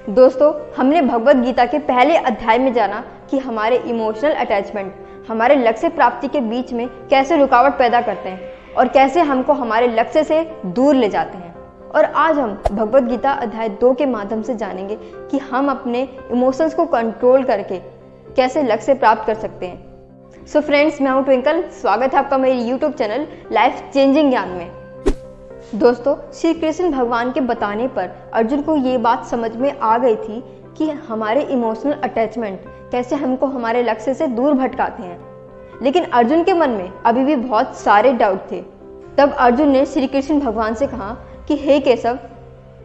दोस्तों, हमने भगवद गीता के पहले अध्याय में जाना कि हमारे इमोशनल अटैचमेंट हमारे लक्ष्य प्राप्ति के बीच में कैसे रुकावट पैदा करते हैं और कैसे हमको हमारे लक्ष्य से दूर ले जाते हैं। और आज हम भगवद गीता अध्याय 2 के माध्यम से जानेंगे कि हम अपने इमोशंस को कंट्रोल करके कैसे लक्ष्य प्राप्त कर सकते हैं। सो फ्रेंड्स, मैं हूं ट्विंकल। स्वागत है आपका मेरे यूट्यूब चैनल लाइफ चेंजिंग ज्ञान में। दोस्तों, श्री कृष्ण भगवान के बताने पर अर्जुन को ये बात समझ में आ गई थी कि हमारे इमोशनल अटैचमेंट कैसे हमको हमारे लक्ष्य से दूर भटकाते हैं। लेकिन अर्जुन के मन में अभी भी बहुत सारे डाउट थे। तब अर्जुन ने श्री कृष्ण भगवान से कहा कि हे केशव,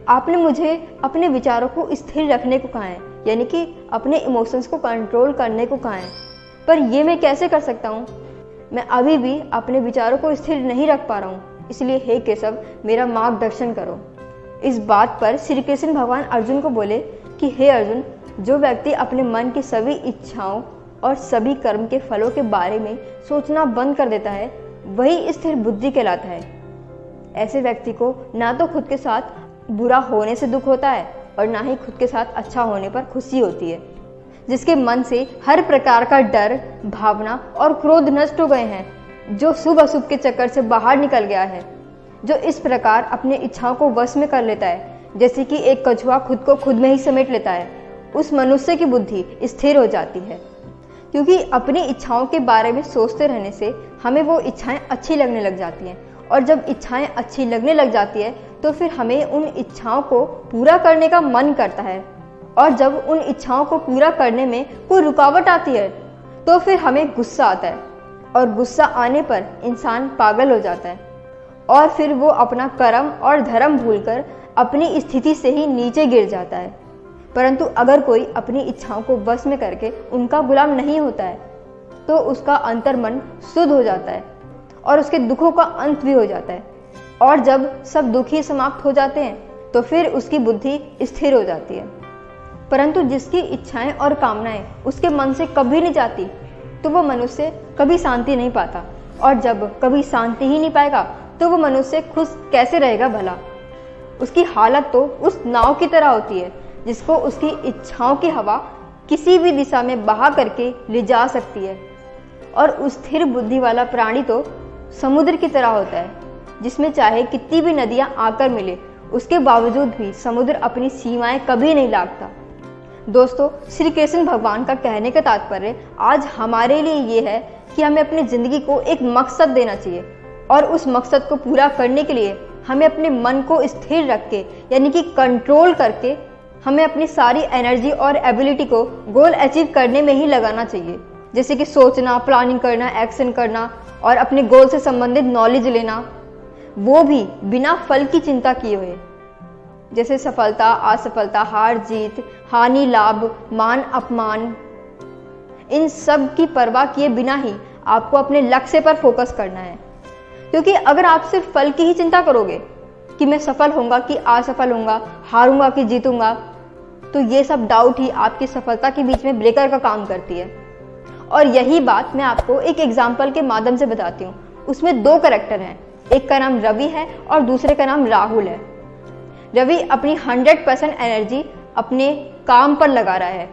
आपने मुझे अपने विचारों को स्थिर रखने को कहा है, यानी कि अपने इमोशंस को कंट्रोल करने को कहा है, पर ये मैं कैसे कर सकता हूँ? मैं अभी भी अपने विचारों को स्थिर नहीं रख पा रहा हूँ, इसलिए हे केशव, मेरा मार्गदर्शन करो। इस बात पर श्री कृष्ण भगवान अर्जुन को बोले कि हे अर्जुन, जो व्यक्ति अपने मन की सभी इच्छाओं और सभी कर्म के फलों के बारे में सोचना बंद कर देता है, वही स्थिर बुद्धि कहलाता है। ऐसे व्यक्ति को ना तो खुद के साथ बुरा होने से दुख होता है और ना ही खुद के साथ अच्छा होने पर खुशी होती है, जिसके मन से हर प्रकार का डर, भावना और क्रोध नष्ट हो गए हैं, जो शुभ अशुभ के चक्कर से बाहर निकल गया है, जो इस प्रकार अपनी इच्छाओं को वश में कर लेता है जैसे कि एक कछुआ खुद को खुद में ही समेट लेता है, उस मनुष्य की बुद्धि स्थिर हो जाती है। क्योंकि अपनी इच्छाओं के बारे में सोचते रहने से हमें वो इच्छाएं अच्छी लगने लग जाती हैं, और जब इच्छाएं अच्छी लगने लग जाती है तो फिर हमें उन इच्छाओं को पूरा करने का मन करता है, और जब उन इच्छाओं को पूरा करने में कोई रुकावट आती है तो फिर हमें गुस्सा आता है, और गुस्सा आने पर इंसान पागल हो जाता है और फिर वो अपना कर्म और धर्म भूलकर अपनी स्थिति से ही नीचे गिर जाता है। परंतु अगर कोई अपनी इच्छाओं को वश में करके उनका गुलाम नहीं होता है तो उसका अंतर्मन शुद्ध हो जाता है और उसके दुखों का अंत भी हो जाता है, और जब सब दुख ही समाप्त हो जाते हैं तो फिर उसकी बुद्धि स्थिर हो जाती है। परंतु जिसकी इच्छाएं और कामनाएं उसके मन से कभी नहीं जाती तो वो मनुष्य कभी शांति नहीं पाता, और जब कभी शांति ही नहीं पाएगा तो वो मनुष्य खुश कैसे रहेगा भला? उसकी हालत तो उस नाव की तरह होती है जिसको उसकी इच्छाओं की हवा किसी भी दिशा में बहा करके ले जा सकती है। और उस स्थिर बुद्धि वाला प्राणी तो समुद्र की तरह होता है, जिसमें चाहे कितनी भी नदियां आकर मिले उसके बावजूद भी समुद्र अपनी सीमाएं कभी नहीं लांघता। दोस्तों, श्री कृष्ण भगवान का कहने का तात्पर्य आज हमारे लिए ये है कि हमें अपनी जिंदगी को एक मकसद देना चाहिए, और उस मकसद को पूरा करने के लिए हमें अपने मन को स्थिर रख के, यानी कि कंट्रोल करके, हमें अपनी सारी एनर्जी और एबिलिटी को गोल अचीव करने में ही लगाना चाहिए। जैसे कि सोचना, प्लानिंग करना, एक्शन करना और अपने गोल से संबंधित नॉलेज लेना, वो भी बिना फल की चिंता किए हुए। जैसे सफलता, असफलता, हार जीत, हानि लाभ, मान अपमान, इन सब की परवाह किए बिना ही आपको अपने लक्ष्य पर फोकस करना है। क्योंकि अगर आप सिर्फ फल की ही चिंता करोगे कि मैं सफल होऊंगा कि असफल होऊंगा, हारूंगा कि जीतूंगा, तो ये सब डाउट ही आपकी सफलता के बीच में ब्रेकर का काम करती है। और यही बात मैं आपको एक एग्जाम्पल के माध्यम से बताती हूँ। उसमें 2 कैरेक्टर हैं, एक का नाम रवि है और दूसरे का नाम राहुल है। रवि अपनी 100% एनर्जी अपने काम पर लगा रहा है,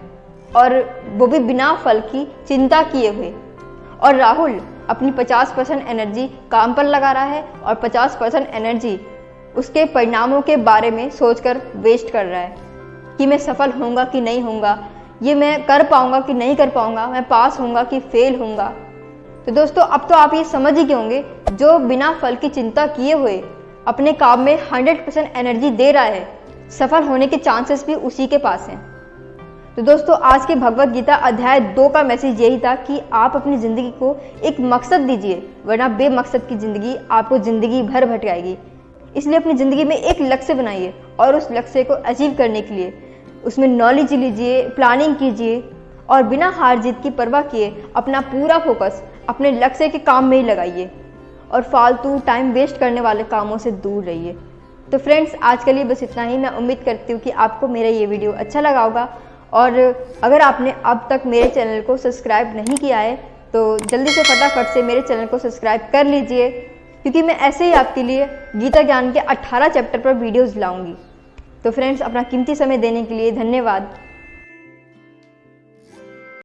और वो भी बिना फल की चिंता किए हुए, और राहुल अपनी 50% एनर्जी काम पर लगा रहा है और 50% एनर्जी उसके परिणामों के बारे में सोचकर वेस्ट कर रहा है कि मैं सफल होऊंगा कि नहीं होऊंगा, ये मैं कर पाऊंगा कि नहीं कर पाऊंगा, मैं पास होऊंगा कि फेल होऊंगा। तो दोस्तों, अब तो आप ये समझ ही गए होंगे, जो बिना फल की चिंता किए हुए अपने काम में 100% एनर्जी दे रहा है, सफल होने के चांसेस भी उसी के पास हैं। तो दोस्तों, आज के भगवद गीता अध्याय 2 का मैसेज यही था कि आप अपनी ज़िंदगी को एक मकसद दीजिए, वरना बेमकसद की ज़िंदगी आपको ज़िंदगी भर भटकाएगी। इसलिए अपनी ज़िंदगी में एक लक्ष्य बनाइए, और उस लक्ष्य को अचीव करने के लिए उसमें नॉलेज लीजिए, प्लानिंग कीजिए, और बिना हार जीत की परवाह किए अपना पूरा फोकस अपने लक्ष्य के काम में ही लगाइए, और फालतू टाइम वेस्ट करने वाले कामों से दूर रहिए। तो फ्रेंड्स, आज के लिए बस इतना ही। मैं उम्मीद करती हूँ कि आपको मेरा ये वीडियो अच्छा लगा होगा, और अगर आपने अब तक मेरे चैनल को सब्सक्राइब नहीं किया है तो जल्दी से फटाफट से मेरे चैनल को सब्सक्राइब कर लीजिए, क्योंकि मैं ऐसे ही आपके लिए गीता ज्ञान के 18 चैप्टर पर वीडियोज़ लाऊंगी। तो फ्रेंड्स, अपना कीमती समय देने के लिए धन्यवाद।